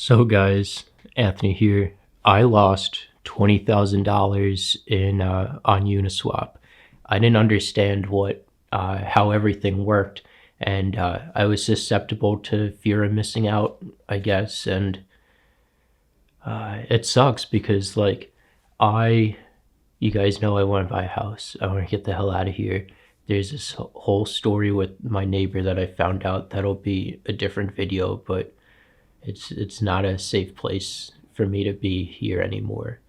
So guys, Anthony here. I lost $20,000 in on Uniswap. I didn't understand how everything worked, and I was susceptible to fear of missing out, I guess. And it sucks because you guys know I want to buy a house. I want to get the hell out of here. There's this whole story with my neighbor that I found out. That'll be a different video, but it's not a safe place for me to be here anymore.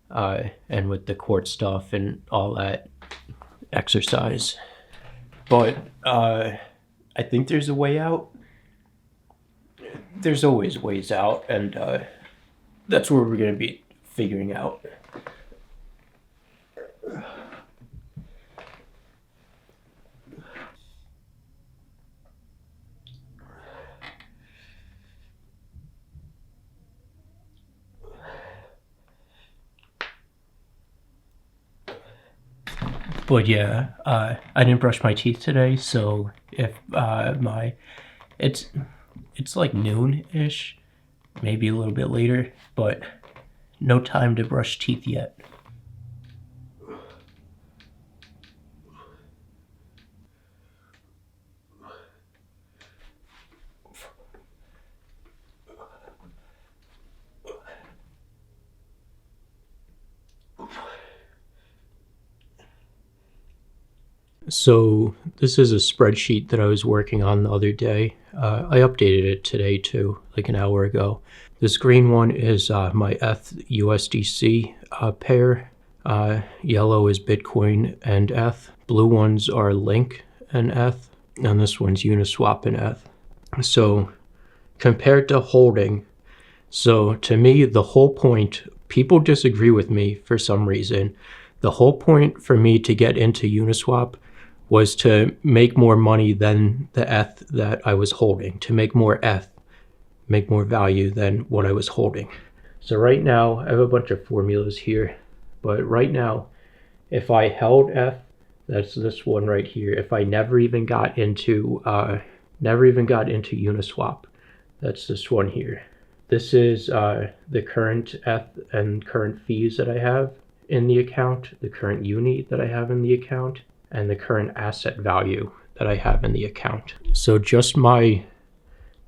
And with the court stuff and all that exercise. But I think there's a way out. There's always ways out, and that's where we're going to be figuring out. But yeah, I didn't brush my teeth today, so if it's like noon-ish, maybe a little bit later, but no time to brush teeth yet. So this is a spreadsheet that I was working on the other day. I updated it today too, like an hour ago. This green one is my ETH USDC pair. Yellow is Bitcoin and ETH. Blue ones are Link and ETH. And this one's Uniswap and ETH. So compared to holding, so to me, the whole point, people disagree with me for some reason. The whole point for me to get into Uniswap was to make more money than the ETH that I was holding, to make more ETH, make more value than what I was holding. So right now, I have a bunch of formulas here, but right now, if I held ETH, that's this one right here. If I never even got into Uniswap, that's this one here. This is the current ETH and current fees that I have in the account, the current uni that I have in the account, and the current asset value that I have in the account. So just my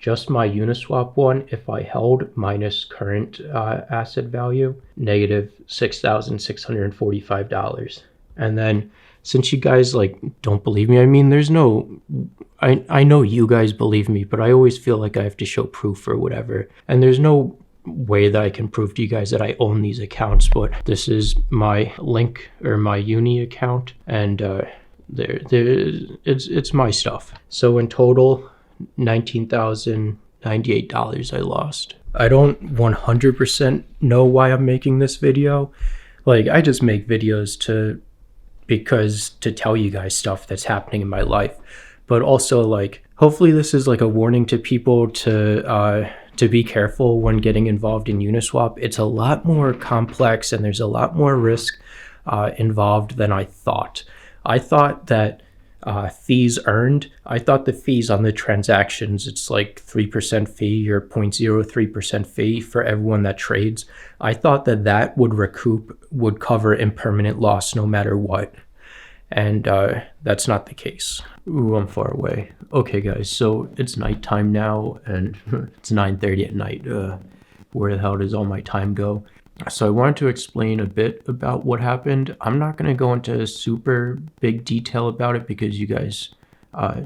Uniswap one, if I held minus current asset value, negative $6,645. And then since you guys don't believe me, I mean, I know you guys believe me, but I always feel like I have to show proof or whatever. And there's no way that I can prove to you guys that I own these accounts, but this is my Link or my uni account, and it's my stuff. So in total, $19,098 I lost. I don't 100% know why I'm making this video. I just make videos to tell you guys stuff that's happening in my life, but also hopefully this is a warning to people to be careful when getting involved in Uniswap. It's a lot more complex and there's a lot more risk involved than I thought. I thought that fees earned, I thought the fees on the transactions, it's 3% fee or 0.03% fee for everyone that trades. I thought that would cover impermanent loss no matter what. And that's not the case. Ooh, I'm far away. Okay, guys, so it's nighttime now, and it's 9:30 at night. Where the hell does all my time go? So I wanted to explain a bit about what happened. I'm not going to go into super big detail about it because you guys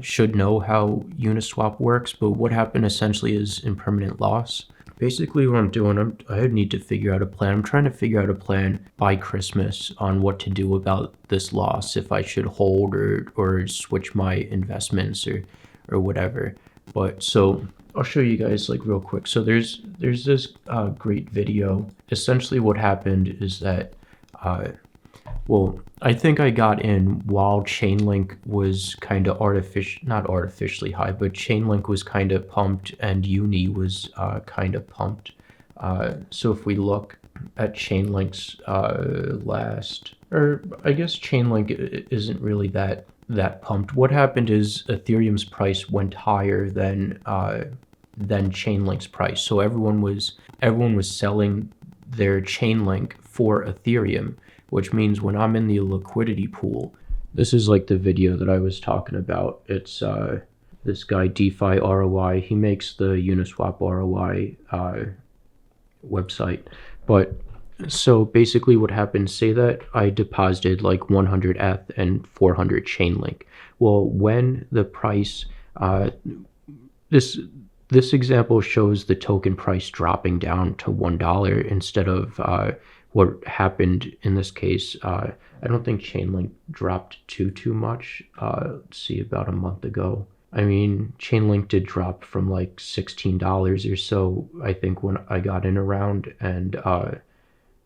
should know how Uniswap works, but what happened essentially is impermanent loss. Basically what I'm doing, I need to figure out a plan. I'm trying to figure out a plan by Christmas on what to do about this loss, if I should hold or switch my investments or whatever. But so I'll show you guys real quick. So there's this great video. Essentially what happened is that I think I got in while Chainlink was kind of not artificially high, but Chainlink was kind of pumped and Uni was kind of pumped. So if we look at Chainlink's I guess Chainlink isn't really that pumped. What happened is Ethereum's price went higher than than Chainlink's price. So everyone was selling their Chainlink for Ethereum, which means when I'm in the liquidity pool, this is like the video that I was talking about. It's this guy DeFi ROI. He makes the Uniswap ROI website. But so basically what happens, say that I deposited like 100 ETH and 400 Chainlink. Well, when the price, this example shows the token price dropping down to $1 instead of what happened in this case. I don't think Chainlink dropped too much. Let's see, about a month ago. I mean, Chainlink did drop from like $16 or so, I think, when I got in around, and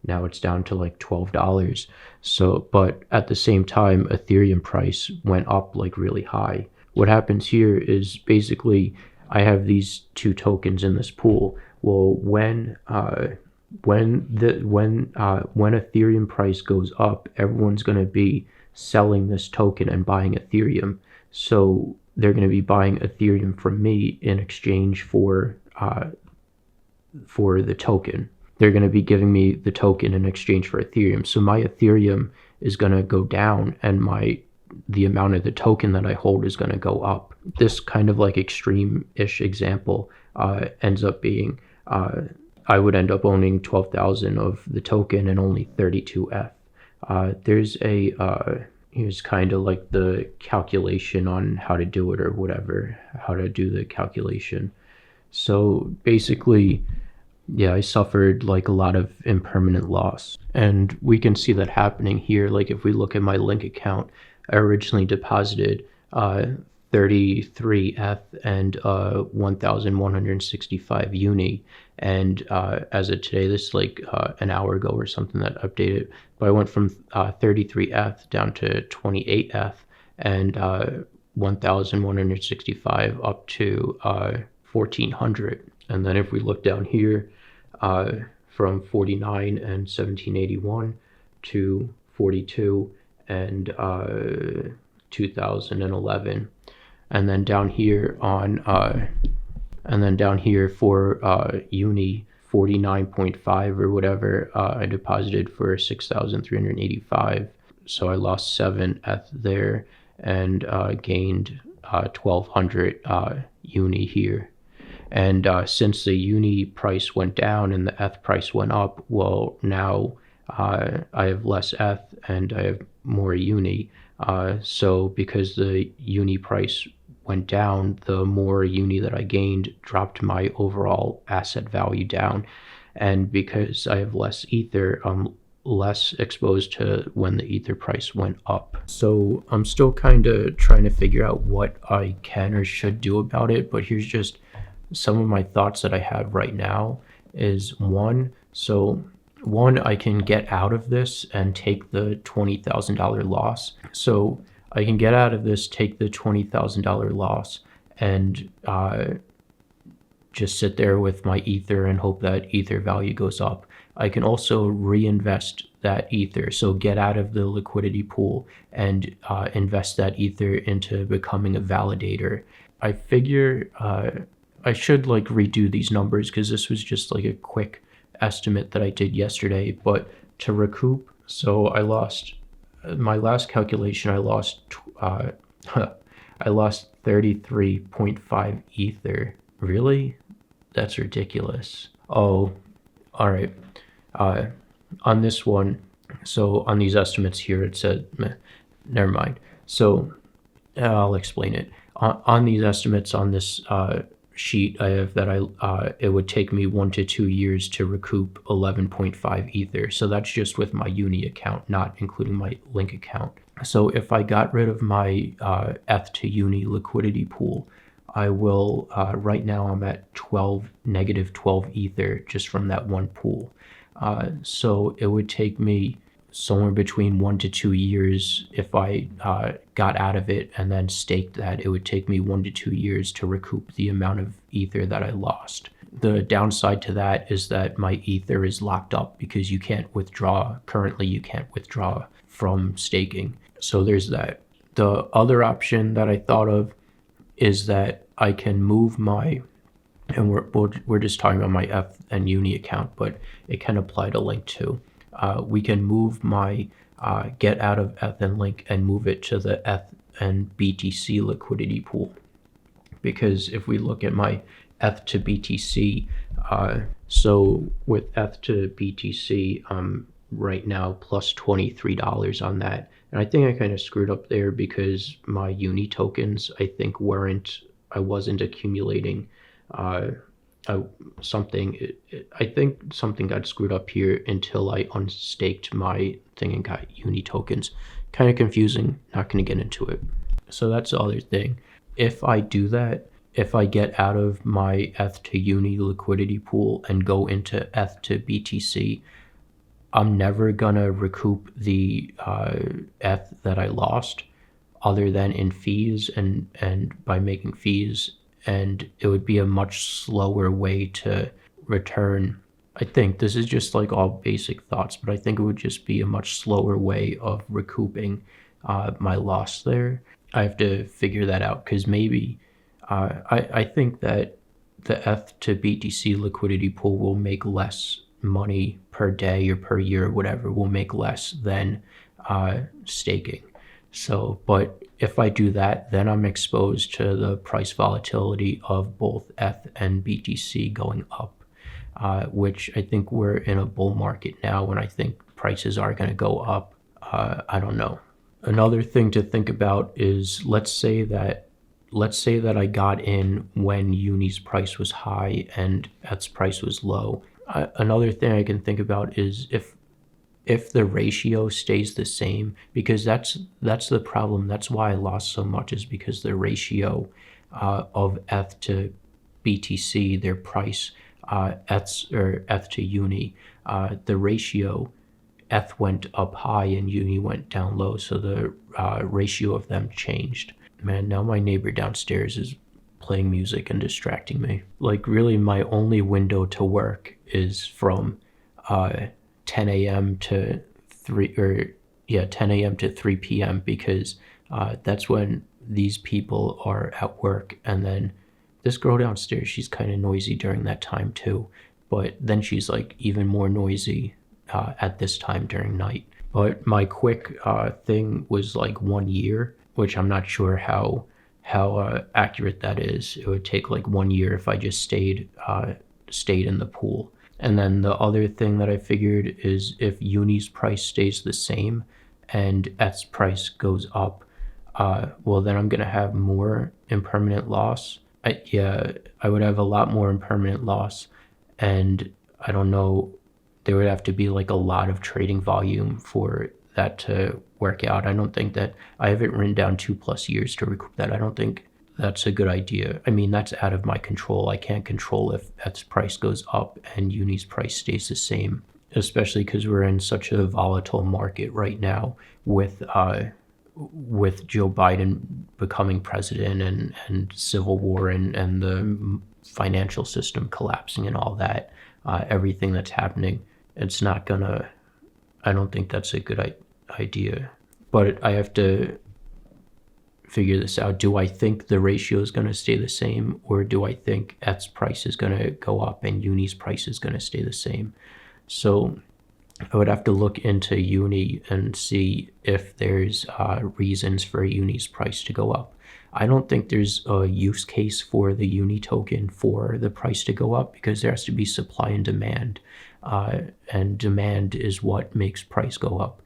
now it's down to like $12. So, but at the same time, Ethereum price went up like really high. What happens here is basically I have these two tokens in this pool. Well, when Ethereum price goes up, everyone's going to be selling this token and buying Ethereum. So they're going to be buying Ethereum from me in exchange for the token. They're going to be giving me the token in exchange for Ethereum. So my Ethereum is going to go down, and the amount of the token that I hold is going to go up. This kind of like extreme-ish example ends up being I would end up owning 12,000 of the token and only 32 ETH. There's here's kind of like the calculation on how to do it, or whatever, how to do the calculation. So basically, yeah, I suffered like a lot of impermanent loss, and we can see that happening here. Like if we look at my Link account, I originally deposited 33 ETH and 1,165 uni, and as of today, this is like an hour ago or something that updated, but I went from 33 ETH down to 28 ETH and 1,165 up to 1,400. And then if we look down here, from 49 and 1781 to 42 and 2011, and then down here for uni 49.5 or whatever, I deposited for 6,385, so I lost 7 ETH there and gained 1,200 uni here. And since the uni price went down and the ETH price went up, well, now I have less ETH and I have more uni. So because the uni price went down, the more uni that I gained dropped my overall asset value down. And because I have less ether, I'm less exposed to when the ether price went up. So I'm still kind of trying to figure out what I can or should do about it, but here's just some of my thoughts that I have right now. Is one, I can get out of this and take the $20,000 loss. So I can get out of this, take the $20,000 loss, and just sit there with my ether and hope that ether value goes up. I can also reinvest that ether, so get out of the liquidity pool and invest that ether into becoming a validator. I figure I should like redo these numbers because this was just like a quick estimate that I did yesterday. But to recoup, so I lost my last calculation. I lost 33.5 ether. Really? That's ridiculous. Oh, all right. On this one, so on these estimates here, it said, never mind. So I'll explain it. On these estimates on this sheet I have that it would take me 1 to 2 years to recoup 11.5 ether. So that's just with my uni account, not including my Link account. So if I got rid of my ETH to uni liquidity pool, I will, right now I'm at negative 12 ether just from that one pool. So it would take me somewhere between 1 to 2 years. If I got out of it and then staked that, it would take me 1 to 2 years to recoup the amount of ether that I lost. The downside to that is that my ether is locked up because you can't withdraw. Currently, you can't withdraw from staking. So there's that. The other option that I thought of is that I can move my and we're just talking about my ETH and Uni account, but it can apply to Link too. We can move my get out of ETH and Link and move it to the ETH and BTC liquidity pool. Because if we look at my ETH to BTC, so with ETH to BTC, right now plus $23 on that. And I think I kind of screwed up there because my Uni tokens, I think I wasn't accumulating something. I think something got screwed up here until I unstaked my thing and got Uni tokens. Kind of confusing, not going to get into it. So that's the other thing. If I do that, if I get out of my ETH to Uni liquidity pool and go into ETH to BTC, I'm never gonna recoup the ETH that I lost other than in fees and by making fees, and it would be a much slower way to return. I think this is just like all basic thoughts, but I think it would just be a much slower way of recouping my loss there. I have to figure that out because maybe I think that the ETH to BTC liquidity pool will make less money per day or per year or whatever, will make less than staking. So, but if I do that, then I'm exposed to the price volatility of both ETH and BTC going up, which I think we're in a bull market now and I think prices are going to go up. I don't know. Another thing to think about is let's say that I got in when Uni's price was high and ETH's price was low. Another thing I can think about is if the ratio stays the same, because that's the problem. That's why I lost so much, is because the ratio of ETH to BTC, their price, ETH to Uni, the ratio, ETH went up high and Uni went down low, so the ratio of them changed. Man, now my neighbor downstairs is playing music and distracting me. Like really my only window to work is from 10 a.m. to 10 a.m. to 3 p.m. because that's when these people are at work. And then this girl downstairs, she's kind of noisy during that time too, but then she's like even more noisy at this time during night. But my quick thing was like 1 year, which I'm not sure how accurate that is. It would take like 1 year if I just stayed in the pool. And then the other thing that I figured is if Uni's price stays the same and ETH's price goes up, well then I'm gonna have more impermanent loss. I would have a lot more impermanent loss, and I don't know, there would have to be like a lot of trading volume for that to work out. I don't think that, I have it written down 2+ years to recoup that. I don't think that's a good idea. I mean, that's out of my control. I can't control if ETH's price goes up and Uni's price stays the same, especially because we're in such a volatile market right now with Joe Biden becoming president and civil war and the financial system collapsing and all that, everything that's happening. It's not gonna, I don't think that's a good idea. But I have to figure this out. Do I think the ratio is going to stay the same, or do I think ETH's price is going to go up and Uni's price is going to stay the same? So I would have to look into Uni and see if there's reasons for Uni's price to go up. I don't think there's a use case for the Uni token for the price to go up, because there has to be supply and demand, and demand is what makes price go up.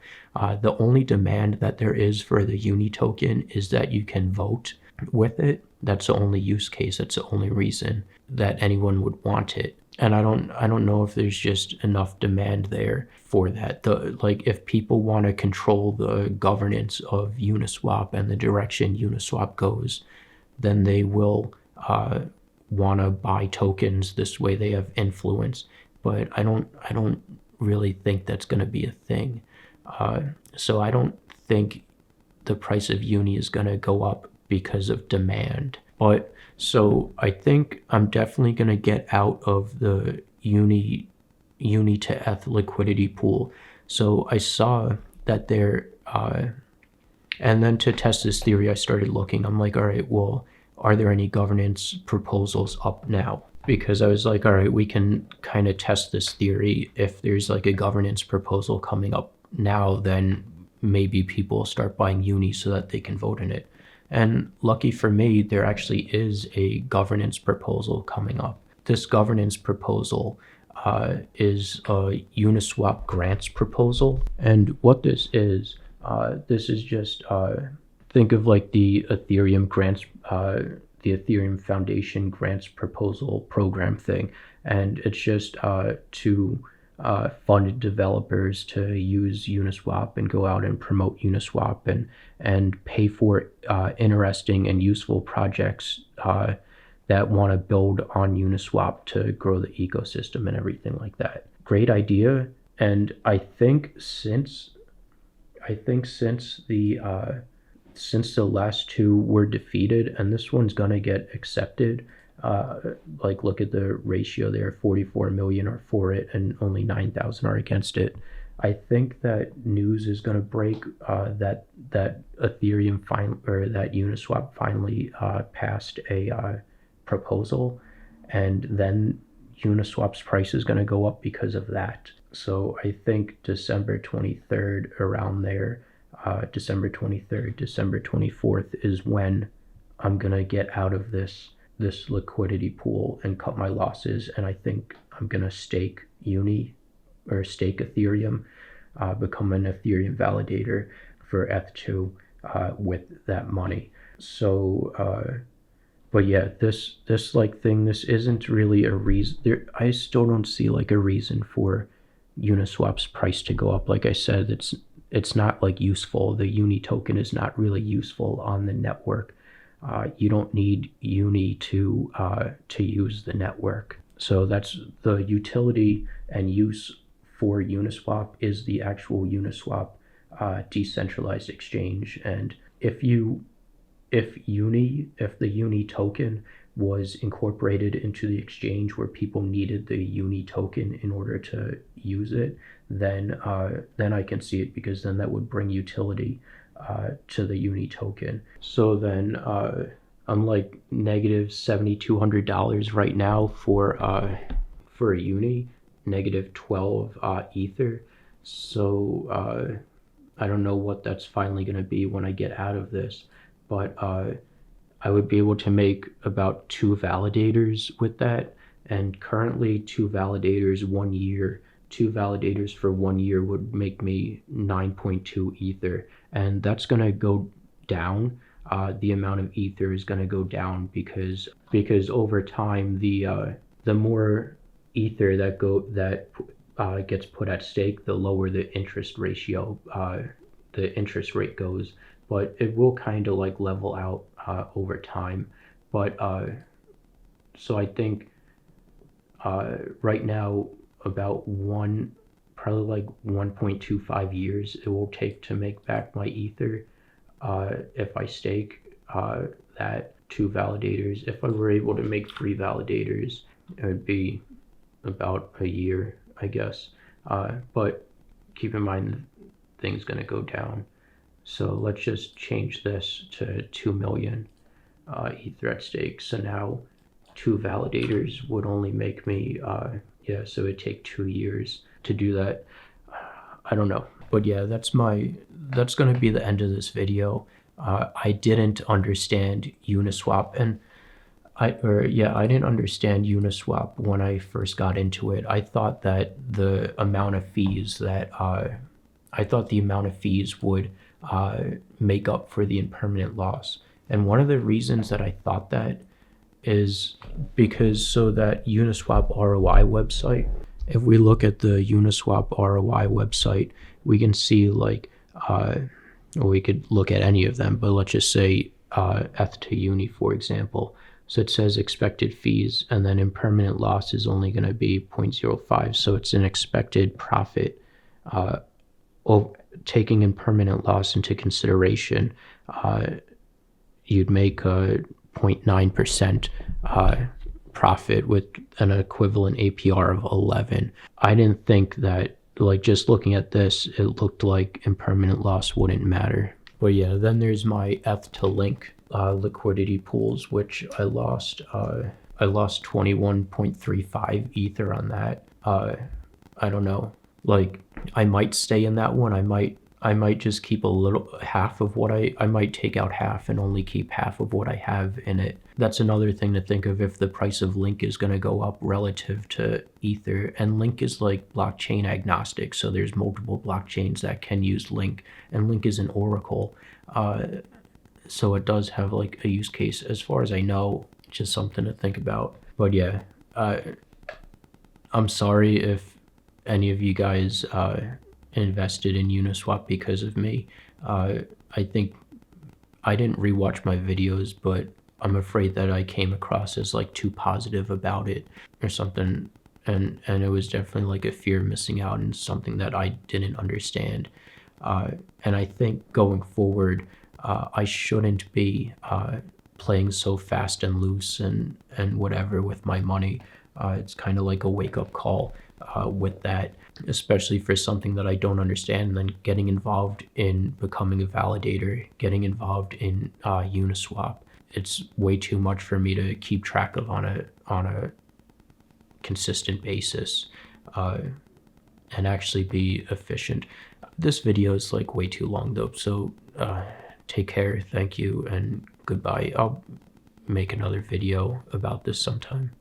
The only demand that there is for the Uni token is that you can vote with it. That's the only use case. That's the only reason that anyone would want it. And I don't know if there's just enough demand there for that. Like if people want to control the governance of Uniswap and the direction Uniswap goes, then they will want to buy tokens. This way they have influence. But I don't really think that's going to be a thing. So I don't think the price of Uni is going to go up because of demand. But so I think I'm definitely going to get out of the Uni to ETH liquidity pool. So I saw that there, and then to test this theory, I started looking. I'm like, all right, well, are there any governance proposals up now? because I was like, all right, we can kind of test this theory. If there's like a governance proposal coming up now, then maybe people will start buying uni so that they can vote in it. And lucky for me, there actually is a governance proposal coming up. This governance proposal is a Uniswap grants proposal. And what this is just, think of like the Ethereum grants, the Ethereum Foundation grants proposal program thing. And it's just to fund developers to use Uniswap and go out and promote Uniswap and pay for interesting and useful projects that want to build on Uniswap to grow the ecosystem and everything like that. Great idea. And I think since the last two were defeated, and this one's gonna get accepted, like look at the ratio there, 44 million are for it and only 9,000 are against it. I think that news is gonna break that Ethereum that Uniswap finally passed a proposal, and then Uniswap's price is gonna go up because of that. So I think December 23rd, around there, December 23rd, December 24th is when I'm gonna get out of this liquidity pool and cut my losses. And I think I'm gonna stake Ethereum, become an Ethereum validator for ETH2 with that money. So, but yeah, this like thing, this isn't really a reason. I still don't see like a reason for Uniswap's price to go up. Like I said, it's not like useful. The Uni token is not really useful on the network. You don't need Uni to use the network. So that's the utility and use for Uniswap is the actual Uniswap decentralized exchange. And if the Uni token was incorporated into the exchange where people needed the Uni token in order to use it, then I can see it, because then that would bring utility to the Uni token. So then I'm like negative $7,200 right now for a Uni, negative 12 Ether. So I don't know what that's finally going to be when I get out of this, but I would be able to make about 2 validators with that. And currently 2 validators 1 year, 2 validators for 1 year would make me 9.2 Ether. And that's going to go down. The amount of Ether is going to go down because over time, the more Ether that gets put at stake, the lower the interest ratio, the interest rate goes. But it will kind of like level out over time. But so I think right now about probably like 1.25 years it will take to make back my Ether if I stake that 2 validators. If I were able to make 3 validators, it would be about a year, I guess. But keep in mind, the thing's gonna go down. So let's just change this to 2 million Ether at stake. So now 2 validators would only make me, so it'd take 2 years to do that. I don't know. But yeah, that's going to be the end of this video. I didn't understand Uniswap, and I didn't understand Uniswap when I first got into it. I thought that the amount of fees would make up for the impermanent loss. And one of the reasons that I thought that is because so that Uniswap ROI website, if we look at the Uniswap ROI website, we can see like, we could look at any of them, but let's just say ETH to Uni, for example. So it says expected fees, and then impermanent loss is only going to be 0.05. So it's an expected profit. Taking impermanent loss into consideration, you'd make a 0.9% profit with an equivalent APR of 11. I didn't think that, like, just looking at this, it looked like impermanent loss wouldn't matter. But yeah, then there's my ETH to Link liquidity pools, which I lost I lost 21.35 ether on that. I don't know. Like, I might stay in that one. I might just keep a little, half of what I might take out half and only keep half of what I have in it. That's another thing to think of if the price of Link is going to go up relative to Ether. And Link is like blockchain agnostic, so there's multiple blockchains that can use Link, and Link is an oracle. So it does have like a use case, as far as I know, just something to think about. But yeah, I'm sorry if any of you guys invested in Uniswap because of me. I think I didn't rewatch my videos, but I'm afraid that I came across as like too positive about it or something. And it was definitely like a fear of missing out and something that I didn't understand. And I think going forward, I shouldn't be playing so fast and loose and whatever with my money. It's kind of like a wake-up call with that, especially for something that I don't understand, and then getting involved in becoming a validator, getting involved in Uniswap. It's way too much for me to keep track of on a consistent basis and actually be efficient. This video is like way too long though, so take care, thank you, and goodbye. I'll make another video about this sometime.